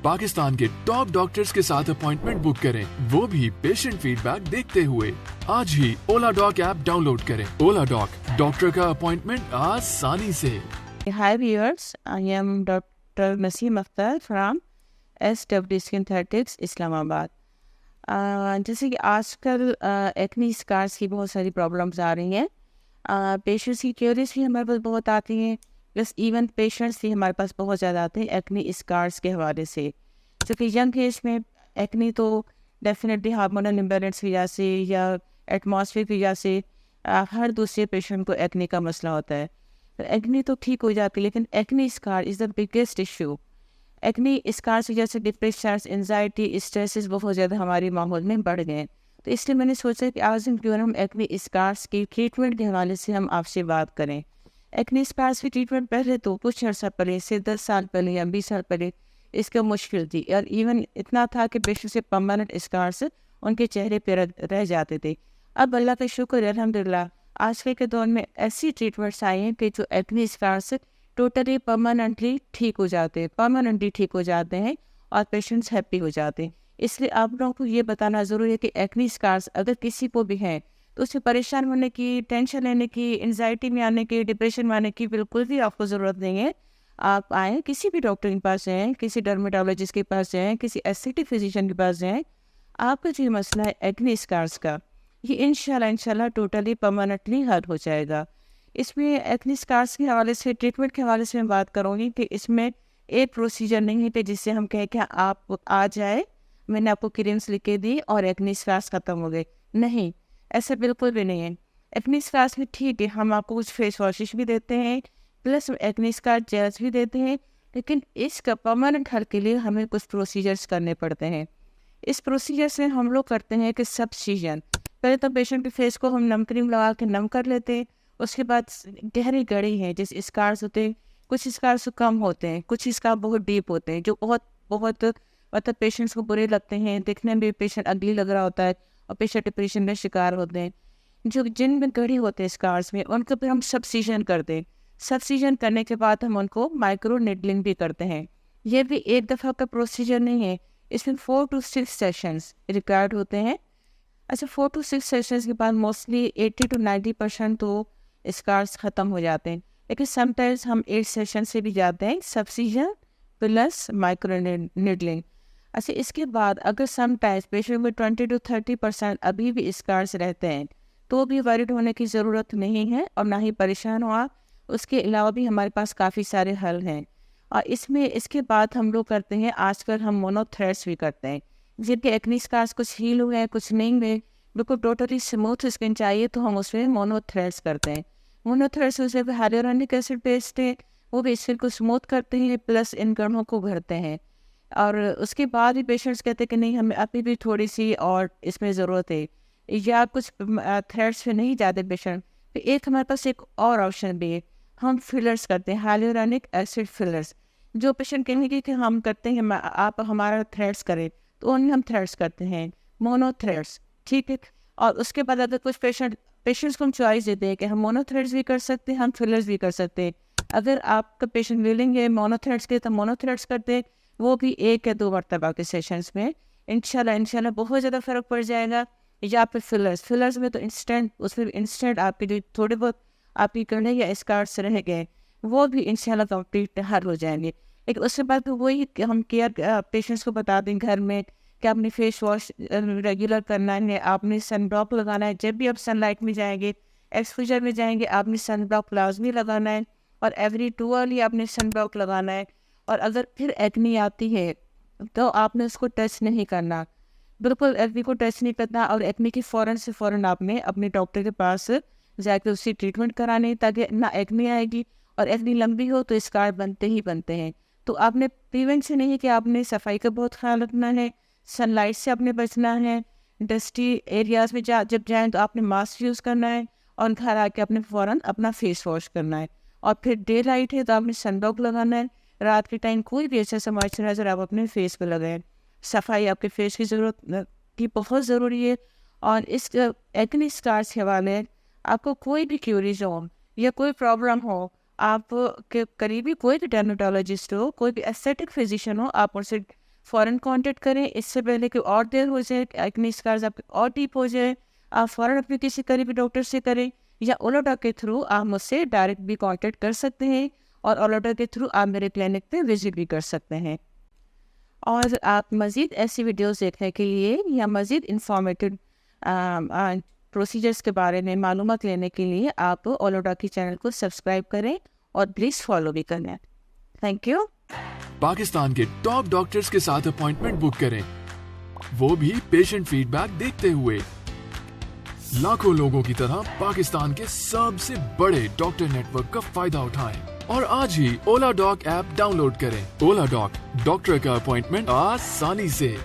पाकिस्तान के top doctors के साथ अपॉइंटमेंट बुक करें, वो भी पेशेंट फीडबैक देखते हुए। आज ही ओला डॉक ऐप डाउनलोड करें। ओला डॉक, डॉक्टर का अपॉइंटमेंट आसानी से। Hi viewers, I am Dr. Naseem Akhtar from SW Skin Therapeutics, Islamabad. जैसे कि आजकल एक्नी स्कार्स की बहुत सारी प्रॉब्लम्स आ रही हैं। पेशेंट्स की क्यूरीज भी हमारे पास बहुत आती हैं, प्लस इवन पेशेंट्स भी हमारे पास बहुत ज़्यादा आते हैं एक्नी स्कार्स के हवाले से। क्योंकि यंग एज में एक्नी तो डेफिनेटली हार्मोनल इम्बैलेंस की वजह से या एटमॉस्फेयर की वजह से हर दूसरे पेशेंट को एक्नी का मसला होता है। एक्नी तो ठीक हो जाती है, लेकिन acne scar is the biggest issue. Acne scar से जैसे डिप्रेशन, एंजाइटी, स्ट्रेसेस बहुत ज़्यादा हमारे माहौल में बढ़ गए हैं। तो इसलिए मैंने सोचा कि आज हम क्यों ना हम एक्नी स्कार्स की ट्रीटमेंट के हवाले से हम आपसे बात करें। एक्नी स्कार्स की ट्रीटमेंट पहले तो कुछ अर्सा पहले से 10 साल पहले या 20 साल पहले इसका मुश्किल थी, और इवन इतना था कि पेशेंट से परमानेंट स्कार्स उनके चेहरे पर रह जाते थे। अब अल्लाह का शुक्र है, अल्हम्दुलिल्लाह आजकल के दौर में ऐसी ट्रीटमेंट्स आई हैं कि जो एक्नी स्कार्स टोटली परमानेंटली ठीक हो जाते हैं और पेशेंट्स हैप्पी हो जाते हैं। इसलिए आप लोगों को ये बताना ज़रूरी है कि एक्नी स्कार्स अगर किसी को भी हैं तो उससे परेशान होने की, टेंशन लेने की, एंजाइटी में आने की, डिप्रेशन में आने की बिल्कुल भी आपको ज़रूरत नहीं है। आप आएँ, किसी भी डॉक्टर के पास जाएँ, किसी डर्मेटोलॉजिस्ट के पास जाएँ, किसी एस्थेटिक फिजिशियन के पास जाएँ। आपका जो मसला है एक्नी स्कार्स का, ये इंशाल्लाह टोटली परमानेंटली हल हो जाएगा। इसमें एक्नी स्कार्स के हवाले से, ट्रीटमेंट के हवाले से मैं बात करूँगी कि इसमें एक प्रोसीजर नहीं है कि जिससे हम कहें कि आप आ जाए, मैंने आपको क्रीम्स लिख के दी और एक्नी स्कार्स ख़त्म हो गए। नहीं, ऐसा बिल्कुल भी नहीं है। एक्नी स्कार्स में ठीक है, हम आपको कुछ फेस वॉशेस भी देते हैं, प्लस एक्नी स्कार जेल्स भी देते हैं, लेकिन इसका परमानेंट हल के लिए हमें कुछ प्रोसीजर्स करने पड़ते हैं। इस प्रोसीजर से हम लोग करते हैं कि सब्सिजन। पहले तो पेशेंट के फेस को हम नम क्रीम लगा के नम कर लेते हैं। उसके बाद गहरी गड़ी है, जैसे स्कार्स होते हैं, कुछ स्कार्स कम होते हैं, कुछ स्कार बहुत डीप होते हैं, जो बहुत बहुत मतलब पेशेंट्स को बुरे लगते हैं, दिखने में भी पेशेंट अगली लग रहा होता है और पेशेंट डिप्रेशन में शिकार होते हैं। जो जिनमें गड़ी होते हैं स्कार्स में, उनको फिर हम सब्सिजन करते हैं। सब्सिजन करने के बाद हम उनको माइक्रो निडलिंग भी करते हैं। ये भी एक दफ़ा का प्रोसीजर नहीं है, इसमें 4 to 6 सेशंस रिक्वायर्ड होते हैं। अच्छा, 4 to 6 सेशंस के बाद मोस्टली 80 to 90% तो स्कार्स ख़त्म हो जाते हैं, लेकिन समटाइम्स हम 8 सेशन से भी जाते हैं, सब्सिजन प्लस माइक्रो निडलिंग। अच्छा, इसके बाद अगर समटाइम्स पेशेंट में 20 to 30% अभी भी स्कार्स रहते हैं, तो भी वरीड होने की ज़रूरत नहीं है और ना ही परेशान हो आप। उसके अलावा भी हमारे पास काफ़ी सारे हल हैं। और इसके बाद हम लोग करते हैं, आजकल हम मोनोथ्रेड्स भी करते हैं। जिनके एक्नी स्कार्स कुछ हील हुए हैं, कुछ नहीं हुए, बिल्कुल टोटली स्मूथ स्किन चाहिए, तो हम उसमें मोनोथ्रेड्स करते हैं। मोनोथ्रेड्स उसमें हाइलुरोनिक एसिड पेस्ट है, वो भी स्किन को स्मूथ करते हैं, प्लस इन कणों को भरते हैं। और उसके बाद भी पेशेंट्स कहते हैं कि नहीं, हमें अभी भी थोड़ी सी और इसमें ज़रूरत है, या कुछ थ्रेड्स पे नहीं जाते पेशेंट, तो एक हमारे पास एक और ऑप्शन भी है, हम फिलर्स करते हैं, हाइलुरोनिक एसिड फिलर्स। जो पेशेंट कहेंगे कि हम करते हैं, आप हमारा थ्रेड्स करें, तो उन्हें हम थ्रेड्स करते हैं, मोनो थ्रेड्स, ठीक है। और उसके बाद अगर कुछ पेशेंट्स को हम चॉइस देते हैं कि हम मोनो थ्रेड्स भी कर सकते हैं, हम फिलर्स भी कर सकते हैं। अगर आपका पेशेंट विलिंग है मोनो थ्रेड्स के, तो मोनो थ्रेड्स करते हैं, वो भी 1 या 2 मरतबा के सेशंस में इंशाल्लाह बहुत ज़्यादा फ़र्क पड़ जाएगा। या फिर फिलर्स में तो इंस्टेंट आपके जो थोड़े बहुत आपकी कड़े या स्कार्स रह गए, वो भी इंशाल्लाह कंप्लीट हल हो जाएंगे। लेकिन उसके बाद तो वही कि हम केयर पेशेंट्स को बता दें घर में कि आपने फेस वॉश रेगुलर करना है, आपने सन ब्लॉक लगाना है, जब भी आप सनलाइट में जाएंगे, एक्सपोजर में जाएंगे, आपने सन ब्लॉक लाजमी लगाना है, और एवरी 2 आवर्ली आपने सन ब्लॉक लगाना है। और अगर फिर एक्नी आती है तो आपने उसको टच नहीं करना, बिल्कुल एक्नी को टच नहीं करना, और एक्नी की फ़ौरन से फ़ौरन आपने अपने डॉक्टर के पास जाकर उसकी ट्रीटमेंट करानी, ताकि ना एक्नी आएगी, और एक्नी लंबी हो तो स्कार बनते ही बनते हैं। तो आपने प्रिवेंशन नहीं है कि आपने सफाई का बहुत ख्याल रखना है, सनलाइट से आपने बचना है, डस्टी एरियाज़ में जब जाएँ तो आपने मास्क यूज़ करना है, और घर आके आपने फ़ौरन अपना फेस वॉश करना है। और फिर डे लाइट है तो आपने सनब्लॉक लगाना है, रात के टाइम कोई भी ऐसा मॉइस्चराइज़र आप अपने फेस पे लगाएं। सफाई आपके फेस की ज़रूरत की बहुत ज़रूरी है। और इस एक्ने स्कार्स के हवाले आपको कोई भी क्यूरीज हो या कोई प्रॉब्लम हो, आप के करीबी कोई भी डर्मेटोलॉजिस्ट हो, कोई भी एस्थेटिक फिजिशियन हो, आप उनसे फ़ौरन कांटेक्ट करें, इससे पहले कि और देर हो जाए, एक्ने स्कार्स आपके और डीप हो जाए। आप फ़ौरन अपने किसी करीबी डॉक्टर से करें, या ओला डॉक के थ्रू आप मुझसे डायरेक्ट भी कांटेक्ट कर सकते हैं, और ओला डॉक के थ्रू आप मेरे क्लिनिक पे विजिट भी कर सकते हैं। और आप मज़ीद ऐसी वीडियोस देखने के लिए या मज़ीद इंफॉर्मेटिव प्रोसीजर्स के बारे में मालूमात लेने के लिए आप ओला डॉक के चैनल को सब्सक्राइब करें और प्लीज़ फॉलो भी करें। Thank you. पाकिस्तान के टॉप डॉक्टर्स के साथ अपॉइंटमेंट बुक करें, वो भी पेशेंट फीडबैक देखते हुए। लाखों लोगों की तरह पाकिस्तान के सबसे बड़े डॉक्टर नेटवर्क का फायदा उठाएं और आज ही ओला डॉक ऐप डाउनलोड करें। ओला डॉक, डॉक्टर का अपॉइंटमेंट आसानी से।